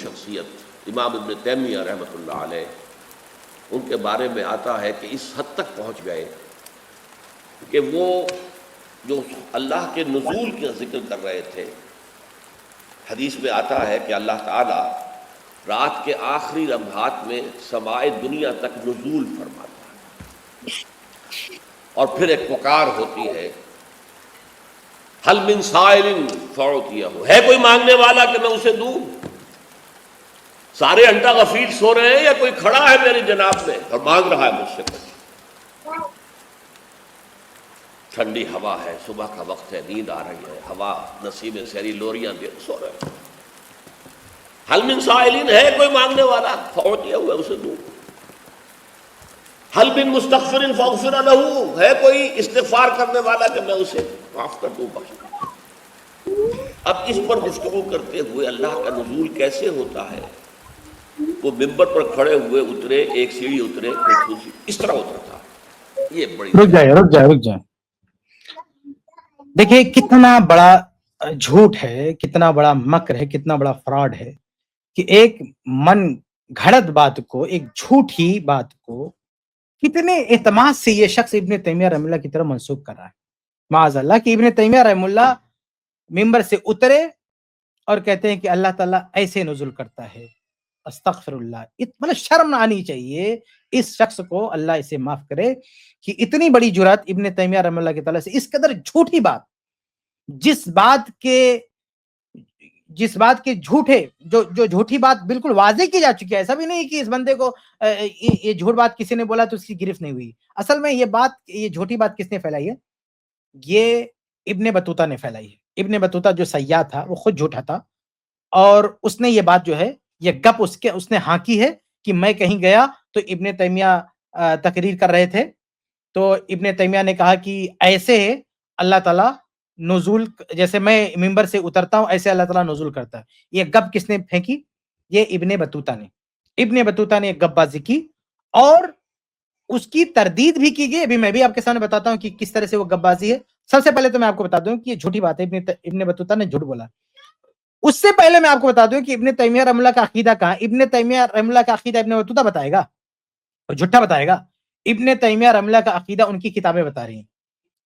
شخصیت امام ابن تیمیہ رحمۃ اللہ علیہ، ان کے بارے میں آتا ہے کہ اس حد تک پہنچ گئے کہ وہ جو اللہ کے نزول کا ذکر کر رہے تھے، حدیث میں آتا ہے کہ اللہ تعالیٰ رات کے آخری لمحات میں سمائے دنیا تک نزول فرماتا ہے، اور پھر ایک پکار ہوتی ہے، حل من سائل فاعطیہ، ہے کوئی مانگنے والا کہ میں اسے دوں؟ سارے انٹا غفیر سو رہے ہیں یا کوئی کھڑا ہے میری جناب میں اور مانگ رہا ہے مجھ سے کچھ؟ ٹھنڈی ہوا ہے، صبح کا وقت ہے، نیند آ رہی ہے، ہوا نسیم سحری لوریاں دے سو رہے ہیں، حل من سائلین، ہے کوئی مانگنے والا فاعطیہ، ہوا اسے دوں؟ حل من مستغفر فاغفر لہ، ہے کوئی استغفار کرنے والا کہ میں اسے معاف کر دوں، بخش دوں؟ اب اس پر گفتگو کرتے ہوئے اللہ کا نزول کیسے ہوتا ہے، وہ ممبر پر کھڑے ہوئے اترے، ایک سیڑھی اترے، پھر دوسری، اس طرح اترتا ہے۔ یہ بڑی رک جائے دیکھیں کتنا بڑا جھوٹ ہے، کتنا بڑا مکر ہے، کتنا بڑا فراڈ ہے کہ ایک من گھڑت بات کو، ایک جھوٹی بات کو کتنے اعتماد سے یہ شخص ابن تیمیہ رحمہ اللہ کی طرف منسوب کر رہا ہے۔ معاذ اللہ کہ ابن تیمیہ رحمہ اللہ ممبر سے اترے اور کہتے ہیں کہ اللہ تعالیٰ ایسے نزول کرتا ہے، استغفر اللہ۔ مطلب شرم نہ آنی چاہیے اس شخص کو، اللہ اسے معاف کرے کہ اتنی بڑی جرات ابن تیمیہ رحمہ اللہ کی طرف سے، اس قدر جھوٹی بات، جس بات کے جھوٹے جو جھوٹی بات بالکل واضح کی جا چکی ہے۔ ایسا بھی نہیں کہ اس بندے کو یہ جھوٹ بات کسی نے بولا تو اس کی گرفت نہیں ہوئی۔ اصل میں یہ جھوٹی بات کس نے پھیلائی ہے؟ یہ ابن بطوطہ نے پھیلائی ہے۔ ابن بطوطہ جو سیاح تھا، وہ خود جھوٹا تھا، اور اس نے یہ بات جو ہے، یہ گپ اس نے ہانکی ہے کہ میں کہیں گیا تو ابن تیمیہ تقریر کر رہے تھے، تو ابن تیمیہ نے کہا کہ ایسے اللہ تعالیٰ نزول، جیسے میں ممبر سے اترتا ہوں ایسے اللہ تعالیٰ نزول کرتا ہے۔ یہ گپ کس نے پھینکی؟ یہ ابن بطوطہ نے ایک گپ بازی کی، اور اس کی تردید بھی کی گئی۔ ابھی میں بھی آپ کے سامنے بتاتا ہوں کہ کس طرح سے وہ گپ بازی ہے۔ سب سے پہلے تو میں آپ کو بتا دوں کہ یہ جھوٹی بات ہے، ابن بطوطہ نے جھوٹ بولا۔ اس سے پہلے میں آپ کو بتا دوں کہ ابن تیمیہ رحمہ اللہ کا عقیدہ کہاں؟ ابن تیمیہ رحمہ اللہ کا عقیدہ ابن بطوطہ بتائے گا اور جھوٹا بتائے گا؟ ابن تیمیہ رحمہ اللہ کا عقیدہ ان کی کتابیں بتا رہی ہیں،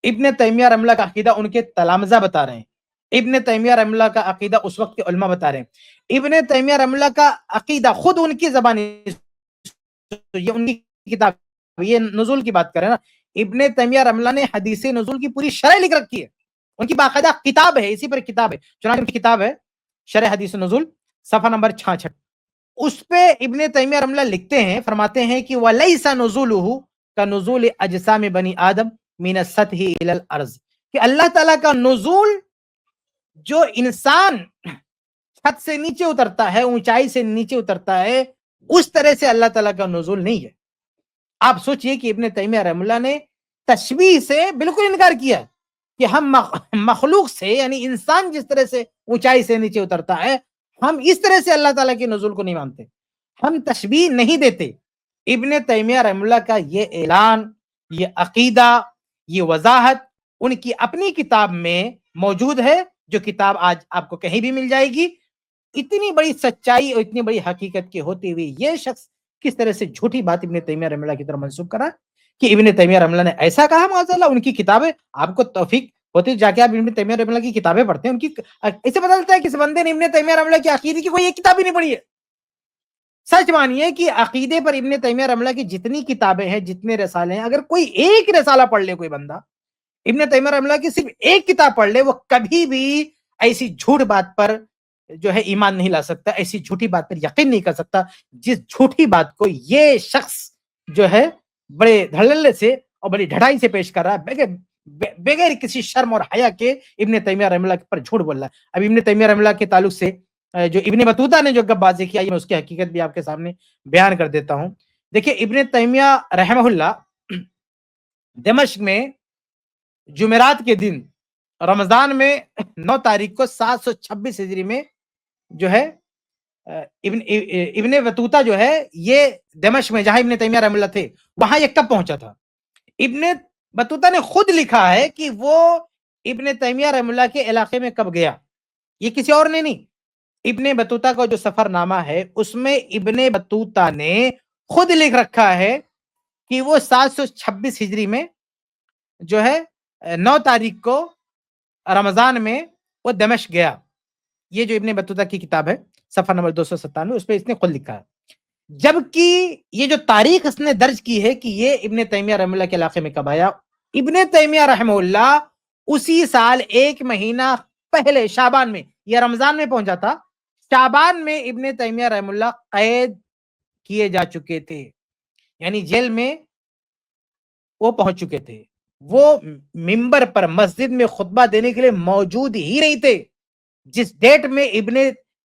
ابن تیمیہ رحمہ اللہ کا عقیدہ ان کے تلامذہ بتا رہے ہیں، ابن تیمیہ رحمہ اللہ کا عقیدہ اس وقت کے علماء بتا رہے ہیں، ابن تیمیہ رحمہ اللہ کا عقیدہ خود ان کی زبانی، یہ ان کی کتاب، یہ نزول کی بات کریں نا، ابن تیمیہ رحمہ اللہ نے حدیث نزول کی پوری شرح لکھ رکھی ہے، ان کی باقاعدہ کتاب ہے، اسی پر کتاب ہے، چنانچہ ان کی کتاب ہے شرح حدیث نزول، صفحہ نمبر 66، اس پہ ابن تیمیہ رحمہ اللہ لکھتے ہیں، فرماتے ہیں کہ وَلَيْسَ نُزُولُهُ كَنُزُولِ أَجْسَامِ بَنِي آدم مِنَ السَّطْحِ إِلَى الْأَرْضِ، کہ اللہ تعالیٰ کا نزول جو انسان چھت سے نیچے اترتا ہے، اونچائی سے نیچے اترتا ہے، اس طرح سے اللہ تعالیٰ کا نزول نہیں ہے۔ آپ سوچئے کہ ابن تیمیہ رحمہ اللہ نے تشبیہ سے بالکل انکار کیا کہ ہم مخلوق سے، یعنی انسان جس طرح سے اونچائی سے نیچے اترتا ہے، ہم اس طرح سے اللہ تعالیٰ کے نزول کو نہیں مانتے، ہم تشبیہ نہیں دیتے۔ ابن تیمیہ رحمہ اللہ کا یہ اعلان، یہ عقیدہ، یہ وضاحت ان کی اپنی کتاب میں موجود ہے، جو کتاب آج آپ کو کہیں بھی مل جائے گی۔ اتنی بڑی سچائی اور اتنی بڑی حقیقت کے ہوتے ہوئے یہ شخص کس طرح سے جھوٹی بات ابن تیمیہ رحمہ اللہ کی طرف منسوب کرا کہ ابن تیمیہ رحمہ اللہ نے ایسا کہا۔ معاذ اللہ، ان کی کتابیں آپ کو توفیق ہوتی، جا کے آپ ابن تیمیہ رحمہ اللہ کی کتابیں پڑھتے ہیں، ان کی اسے پتہ چلتا ہے کہ اس بندے نے ابن تیمیہ رحمہ اللہ کی عقیدے کی کوئی ایک کتاب ہی نہیں پڑھی ہے۔ سچ مانیے کہ عقیدے پر ابن تیمیہ رحمہ اللہ کی جتنی کتابیں ہیں، جتنے رسالے ہیں، اگر کوئی ایک رسالہ پڑھ لے کوئی بندہ، ابن تیمیہ رحمہ اللہ کی صرف ایک کتاب پڑھ لے، وہ کبھی بھی ایسی جھوٹ بات پر جو ہے ایمان نہیں لا سکتا، ایسی جھوٹی بات پر یقین نہیں کر سکتا جس جھوٹی بات کو یہ شخص جو ہے بڑے دھڑلے سے اور بڑی ڈھڑائی سے پیش کر رہا ہے، بغیر کسی شرم اور حیا کے ابن تیمیہ رحمہ اللہ پر جھوٹ بول رہا ہے۔ اب ابن تیمیہ رحمہ اللہ کے تعلق سے جو ابن بطوطہ نے جو گپ بازی کیا، میں اس کی حقیقت بھی آپ کے سامنے بیان کر دیتا ہوں۔ دیکھیں، ابن تیمیہ رحمہ اللہ دمشق میں جمعرات کے دن رمضان میں 9 تاریخ کو 726 ہجری میں جو ہے ابن بطوطہ جو ہے یہ دمشق میں جہاں ابن تیمیہ رحمہ اللہ تھے وہاں یہ کب پہنچا تھا۔ ابن بطوطہ نے خود لکھا ہے کہ وہ ابن تیمیہ رحمہ اللہ کے علاقے میں کب گیا، یہ کسی اور نے نہیں، ابن بطوطہ کا جو سفر نامہ ہے اس میں ابن بطوطہ نے خود لکھ رکھا ہے کہ وہ 726 ہجری میں جو ہے 9 تاریخ کو رمضان میں وہ دمشق گیا. یہ جو ابن بطوطہ کی کتاب ہے صفحہ نمبر 297 اس پہ اس نے خود لکھا ہے. جبکہ یہ جو تاریخ اس نے درج کی ہے کہ یہ ابن تیمیہ رحمہ اللہ کے علاقے میں کب آیا, ابن تیمیہ رحمہ اللہ اسی سال 1 مہینہ پہلے شعبان میں, یہ رمضان میں پہنچا تھا, شعبان میں ابن تیمیہ رحمہ اللہ قید کیے جا چکے تھے, یعنی جیل میں وہ پہنچ چکے تھے. وہ منبر پر مسجد میں خطبہ دینے کے لیے موجود ہی نہیں تھے. جس ڈیٹ میں ابن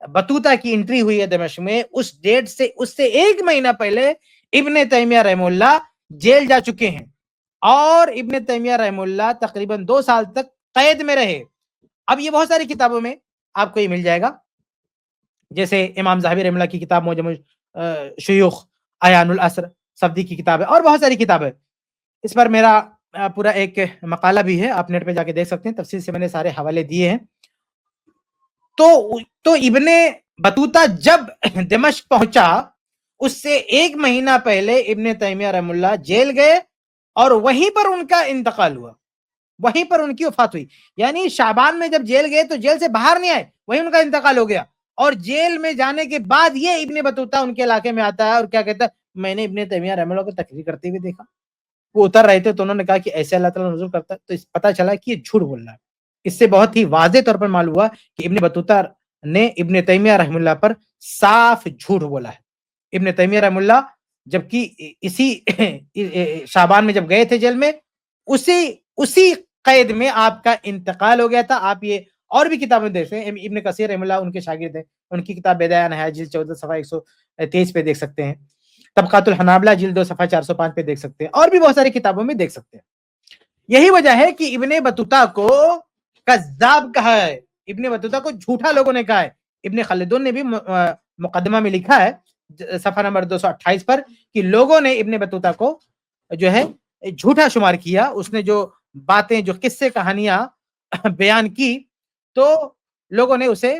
بطوطہ کی انٹری ہوئی ہے دمشق میں, اس ڈیٹ سے اس سے 1 مہینہ پہلے ابن تیمیہ رحمہ اللہ جیل جا چکے ہیں, اور ابن تیمیہ رحمہ اللہ تقریباً 2 سال تک قید میں رہے. اب یہ بہت ساری کتابوں میں آپ کو یہ مل جائے گا, جیسے امام ذہبی رحمہ اللہ کی کتاب معجم شیوخ, عیان العصر صفدی کی کتاب ہے, اور بہت ساری کتابیں. اس پر میرا پورا ایک مقالہ بھی ہے, آپ نیٹ پہ جا کے دیکھ سکتے ہیں, تفصیل سے میں نے سارے حوالے دیے ہیں. تو ابن بطوطہ جب دمشق پہنچا اس سے 1 مہینہ پہلے ابن تیمیہ رحمہ اللہ جیل گئے, اور وہیں پر ان کا انتقال ہوا, وہیں پر ان کی وفات ہوئی. یعنی شعبان میں جب جیل گئے تو جیل سے باہر نہیں آئے, وہیں ان کا انتقال ہو گیا. اور جیل میں جانے کے بعد یہ ابن بطوطہ ان کے علاقے میں آتا ہے اور کیا کہتا ہے, میں نے ابن تیمیہ رحمہ اللہ کو تقریر کرتے ہوئے دیکھا. وہ اتر رہے تھے تو انہوں نے کہا کہ ایسے اللہ تعالیٰ نزول کرتا ہے, تو پتا چلا کہ یہ جھوٹ بول رہا ہے. اس سے بہت ہی واضح طور پر معلوم ہوا کہ ابن بطوطہ نے ابن تیمیہ رحمہ اللہ پر صاف جھوٹ بولا ہے. ابن تیمیہ رحمہ اللہ جبکہ اسی شعبان میں جب گئے تھے جیل میں, اسی قید میں آپ کا انتقال ہو گیا تھا. آپ یہ اور بھی کتابیں دیکھتے ہیں, ابن کثیر رحمہ اللہ ان کے شاگرد ہیں, ان کی کتاب بدایہ نہایہ جلد 14 صفحہ 123 پہ دیکھ سکتے ہیں, طبقات الحنابلہ جلد 2 صفحہ 405 پہ دیکھ سکتے ہیں, اور بھی بہت ساری کتابوں میں دیکھ سکتے ہیں. یہی وجہ ہے کہ ابن بطوطہ کو کذاب کہا ہے, ابن بطوطہ کو جھوٹا لوگوں نے کہا ہے. ابن خلدون نے بھی مقدمہ میں لکھا ہے صفحہ نمبر 228 پر کہ لوگوں نے ابن بطوطہ کو جو ہے جھوٹا شمار کیا. اس نے جو باتیں, جو قصے کہانیاں بیان کی, تو لوگوں نے اسے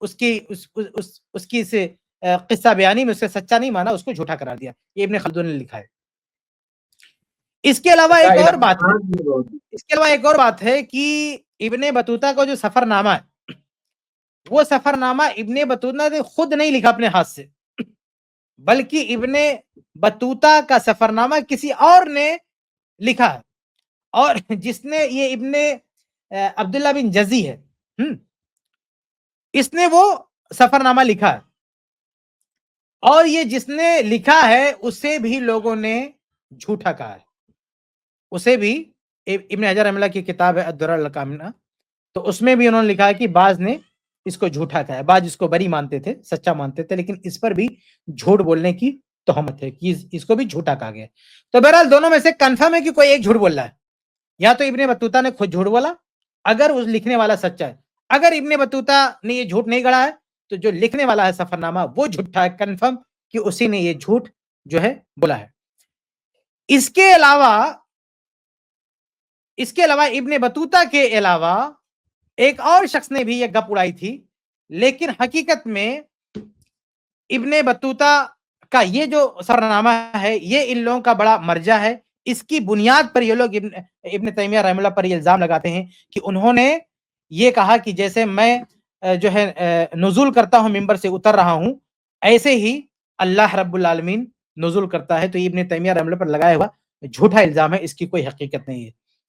اس کی قصہ بیانی میں اسے سچا نہیں مانا, اس کو جھوٹا قرار دیا. یہ ابن خلدون نے لکھا ہے. اس کے علاوہ ایک اور بات ہے کہ ابن بطوطہ کا جو سفر نامہ ہے, وہ سفر نامہ ابن بطوطہ نے خود نہیں لکھا اپنے ہاتھ سے, بلکہ ابن بطوطہ کا سفر نامہ کسی اور نے لکھا ہے, اور جس نے یہ ابن عبداللہ بن جزی ہے, اس نے وہ سفر نامہ لکھا ہے. اور یہ جس نے لکھا ہے اسے بھی لوگوں نے جھوٹا کہا ہے. اسے بھی ابن حجر رحمہ اللہ کی کتاب ہے الدرر الکامنہ, تو اس میں بھی انہوں نے لکھا ہے کہ بعض نے اس کو جھوٹا کہا ہے, بعض اس کو بری مانتے تھے, سچا مانتے تھے, لیکن اس پر بھی جھوٹ بولنے کی تہمت ہے کہ اس کو بھی جھوٹا کہا گیا. تو بہرحال دونوں میں سے کنفرم ہے کہ کوئی ایک جھوٹ بول رہا ہے, یا تو ابن بطوطہ نے خود جھوٹ بولا اگر اس لکھنے والا سچا ہے. اگر ابن بطوطہ نے یہ جھوٹ نہیں گڑھا ہے تو جو لکھنے والا ہے سفر نامہ وہ جھوٹا ہے, کنفرم کہ اسی نے یہ جھوٹ جو ہے بولا ہے. اس کے علاوہ ابن بطوطہ کے علاوہ ایک اور شخص نے بھی یہ گپ اڑائی تھی, لیکن حقیقت میں ابن بطوطہ کا یہ جو سفرنامہ ہے یہ ان لوگوں کا بڑا مرجع ہے. اس کی بنیاد پر یہ لوگ ابن تیمیہ رحمہ اللہ پر یہ الزام لگاتے ہیں کہ انہوں نے یہ کہا کہ جیسے میں جو ہے نزول کرتا ہوں, منبر سے اتر رہا ہوں, ایسے ہی اللہ رب العالمین نزول کرتا ہے. تو ابن تیمیہ رحمہ اللہ پر لگایا ہوا جھوٹا الزام ہے, اس کی کوئی حقیقت نہیں ہے.